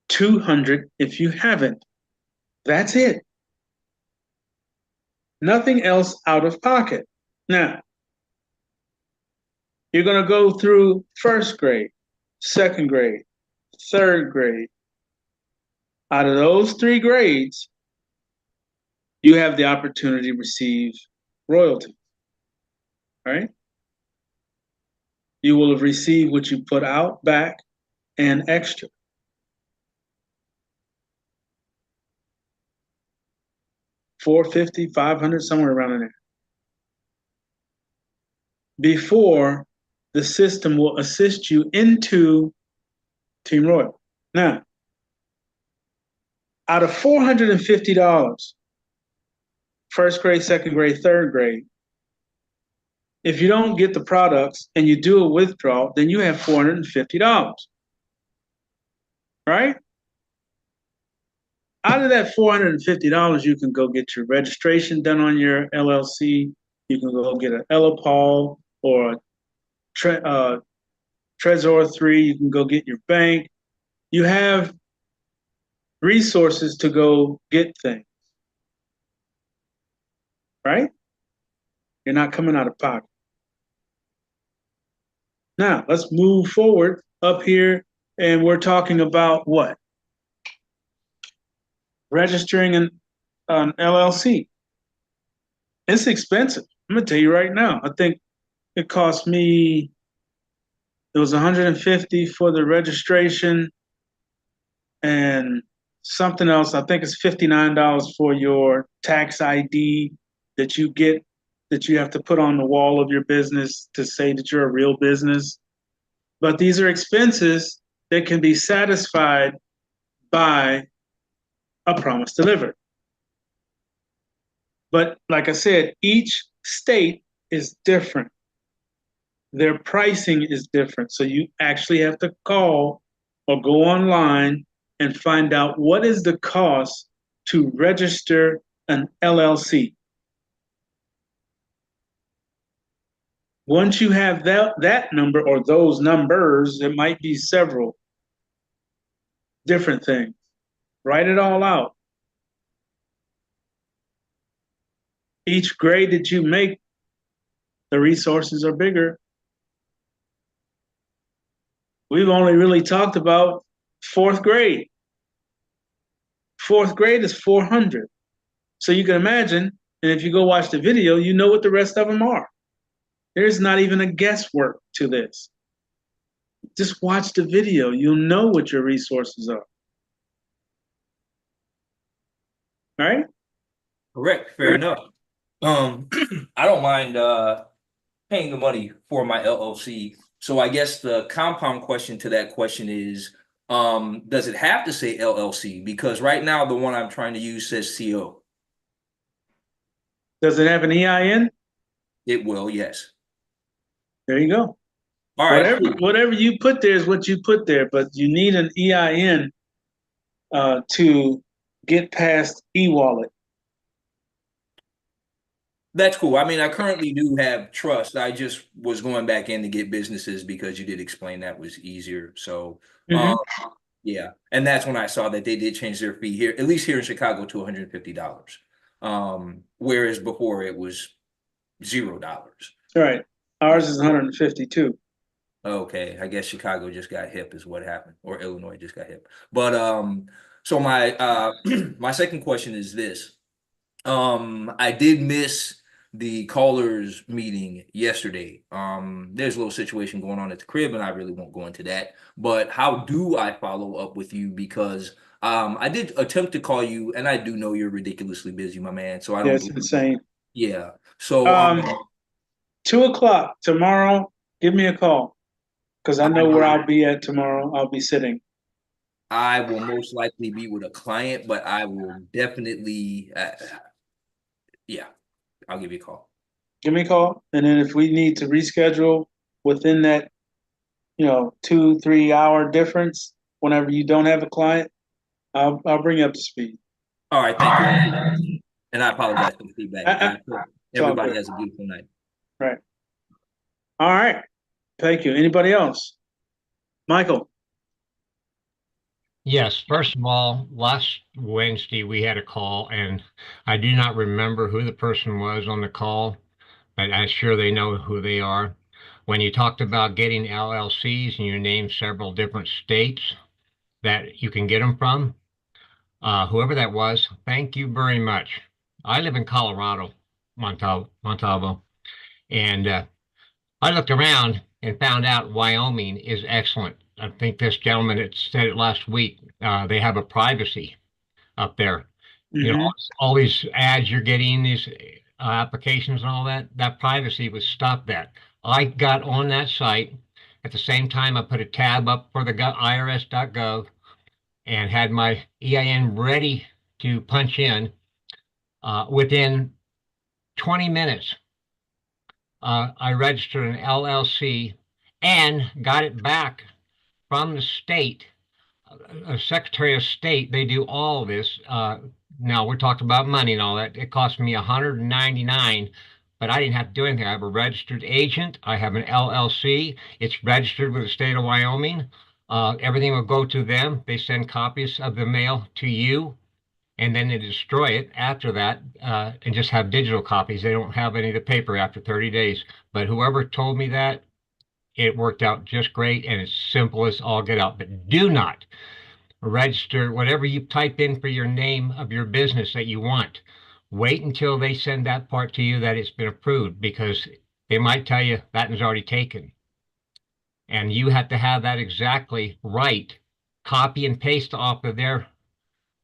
$200 if you haven't. That's it. Nothing else out of pocket. Now, you're going to go through first grade, second grade, third grade. Out of those 3 grades, you have the opportunity to receive royalties, right? You will have received what you put out, back, and extra. $450, $500, somewhere around in there. Before the system will assist you into Team Royal. Now, out of $450, first grade, second grade, third grade, if you don't get the products and you do a withdrawal, then you have $450, right? Out of that $450, you can go get your registration done on your LLC. You can go get an ELAPAL or Trezor 3, you can go get your bank. You have resources to go get things, right? You're not coming out of pocket. Now, let's move forward up here, and we're talking about what? Registering an LLC. It's expensive. I'm gonna tell you right now. I think it cost me, it was $150 for the registration and something else. I think it's $59 for your tax ID that you get, that you have to put on the wall of your business to say that you're a real business. But these are expenses that can be satisfied by a promise delivered. But like I said, each state is different. Their pricing is different. So you actually have to call or go online and find out what is the cost to register an LLC. Once you have that number or those numbers, it might be several different things. Write it all out. Each grade that you make, the resources are bigger. We've only really talked about fourth grade. Fourth grade is 400. So you can imagine, and if you go watch the video, you know what the rest of them are. There's not even a guesswork to this. Just watch the video. You'll know what your resources are. All right? Correct. Fair enough. I don't mind paying the money for my LLC. So I guess the compound question to that question is, does it have to say LLC? Because right now the one I'm trying to use says CO. Does it have an EIN? It will, yes. There you go. All right. Whatever you put there is what you put there, but you need an EIN to get past e-wallet. That's cool. I mean, I currently do have trust. I just was going back in to get businesses because you did explain that was easier. So, yeah. And that's when I saw that they did change their fee here, at least here in Chicago, to $150. Whereas before it was $0. Right. Ours is 152. Okay. I guess Chicago just got hip is what happened, or Illinois just got hip. But so my my second question is this. I did miss the callers meeting yesterday. There's a little situation going on at the crib, and I really won't go into that. But how do I follow up with you? Because I did attempt to call you, and I do know you're ridiculously busy, my man. So I don't. Yeah, it's insane. Yeah. So 2:00 tomorrow. Give me a call, because I know where I'll be at tomorrow. I'll be sitting. I will most likely be with a client, but I will definitely, yeah, I'll give you a call. Give me a call, and then if we need to reschedule within that, 2-3 hour difference, whenever you don't have a client, I'll bring you up to speed. All right, thank you. And I apologize for the feedback. Everybody has a beautiful night. Right. All right. Thank you. Anybody else? Michael. Yes, first of all, last Wednesday we had a call, and I do not remember who the person was on the call, but I'm sure they know who they are. When you talked about getting LLCs and you named several different states that you can get them from, whoever that was, thank you very much. I live in Colorado, Montalvo, and I looked around and found out Wyoming is excellent. I think this gentleman had said it last week. They have a privacy up there. You know, all these ads you're getting, these applications and all that, that privacy was stopped that. I got on that site. At the same time, I put a tab up for the irs.gov and had my EIN ready to punch in. Within 20 minutes, I registered an LLC and got it back from the state, Secretary of State. They do all this. Now we're talking about money and all that. It cost me $199 but I didn't have to do anything. I have a registered agent. I have an LLC. It's registered with the state of Wyoming. Everything will go to them. They send copies of the mail to you, and then they destroy it after that, and just have digital copies. They don't have any of the paper after 30 days. But whoever told me that, it worked out just great, and it's simple as all get out. But do not register whatever you type in for your name of your business that you want. Wait until they send that part to you that it's been approved, because they might tell you that is already taken. And you have to have that exactly right. Copy and paste off of their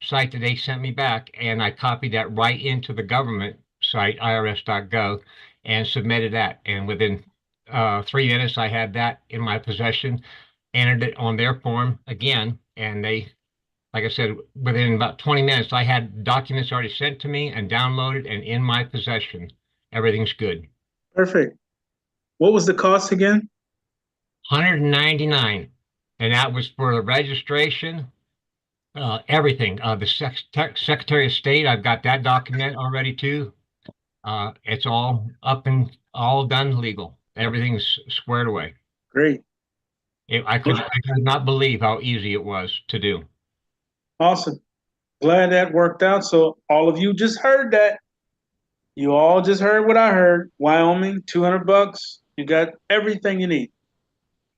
site that they sent me back, and I copied that right into the government site, irs.gov, and submitted that. And within 3 minutes, I had that in my possession, entered it on their form again, and they, like I said, within about 20 minutes, I had documents already sent to me and downloaded and in my possession. Everything's good. Perfect. What was the cost again? $199, and that was for the registration, everything. The Secretary of State, I've got that document already too. It's all up and all done legal. Everything's squared away. Great. I could not believe how easy it was to do. Awesome. Glad that worked out. So all of you just heard that. You all just heard what I heard. Wyoming, $200. You got everything you need.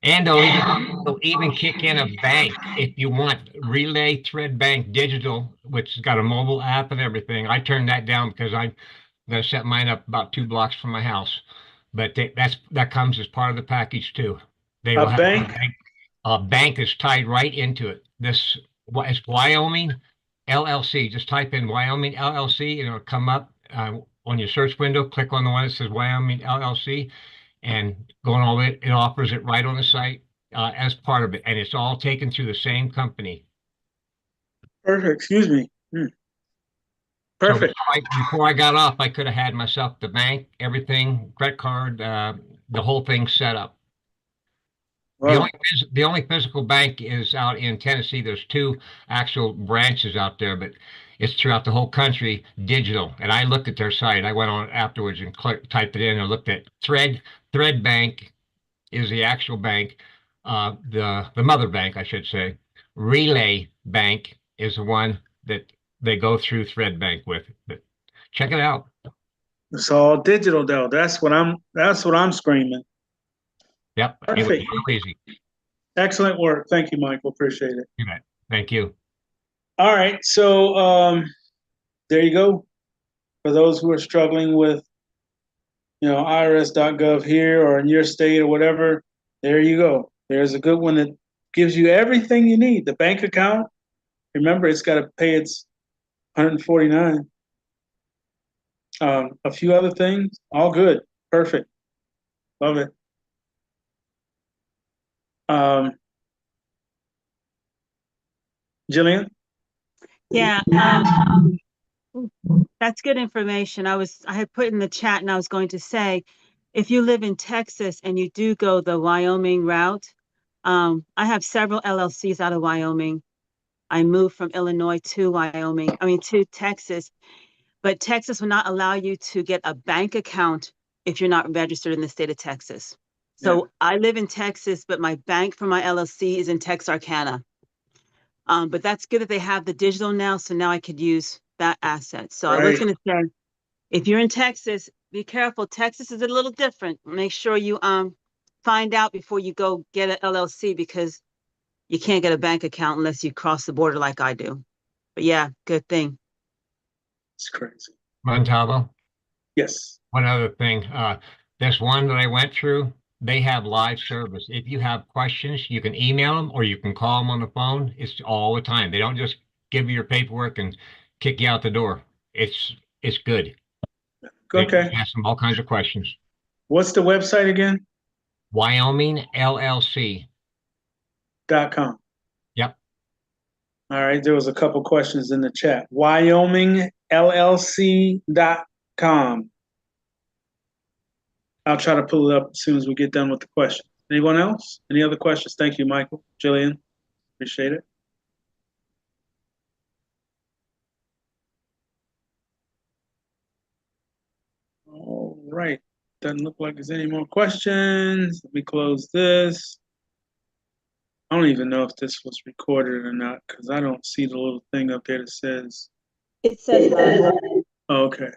And they'll even kick in a bank if you want. Relay Thread Bank Digital, which has got a mobile app and everything. I turned that down because I'm going to set mine up about 2 blocks from my house. But that comes as part of the package too. They will A have bank? a bank is tied right into it. It's Wyoming LLC. Just type in Wyoming LLC and it'll come up on your search window. Click on the one that says Wyoming LLC. And going all the way, it offers it right on the site as part of it, and it's all taken through the same company. Perfect. Excuse me. Perfect. So before I got off, I could have had myself the bank, everything, credit card, the whole thing set up. Wow. The only physical bank is out in Tennessee. There's 2 actual branches out there, but it's throughout the whole country, digital. And I looked at their site. I went on afterwards and typed it in and looked at Thread Bank is the actual bank, the mother bank, I should say. Relay Bank is the one that they go through Thread Bank with. But check it out. It's all digital though. That's what I'm screaming. Yep. Perfect. It was real easy. Excellent work. Thank you, Michael. Appreciate it. You bet. Thank you. All right. So there you go. For those who are struggling with, irs.gov here or in your state or whatever, there you go. There's a good one that gives you everything you need. The bank account, remember, it's got to pay its $149. A few other things, all good. Perfect. Love it. Jillian? Yeah, that's good information. I had put in the chat and I was going to say, if you live in Texas and you do go the Wyoming route, I have several LLCs out of Wyoming. I moved from Illinois to Texas, but Texas will not allow you to get a bank account if you're not registered in the state of Texas. So I live in Texas, but my bank for my LLC is in Texarkana. But that's good that they have the digital now, so now I could use that asset. So I was going to say, if you're in Texas, be careful. Texas is a little different. Make sure you find out before you go get an LLC, because you can't get a bank account unless you cross the border like I do. But yeah, good thing. It's crazy. Montalvo? Yes. One other thing, this one that I went through, they have live service. If you have questions, you can email them or you can call them on the phone. It's all the time. They don't just give you your paperwork and kick you out the door. It's good. Okay. They ask them all kinds of questions. What's the website again? WyomingLLC.com. Yep. All right. There was a couple questions in the chat. WyomingLLC.com. I'll try to pull it up as soon as we get done with the question. Anyone else? Any other questions? Thank you, Michael. Jillian, appreciate it. All right. Doesn't look like there's any more questions. Let me close this. I don't even know if this was recorded or not because I don't see the little thing up there that says. It says live. Oh, okay.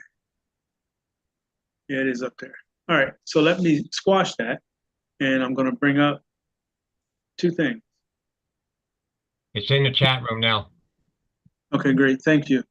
Yeah, it is up there. All right, so let me squash that, and I'm going to bring up two things. It's in the chat room now. Okay, great. Thank you.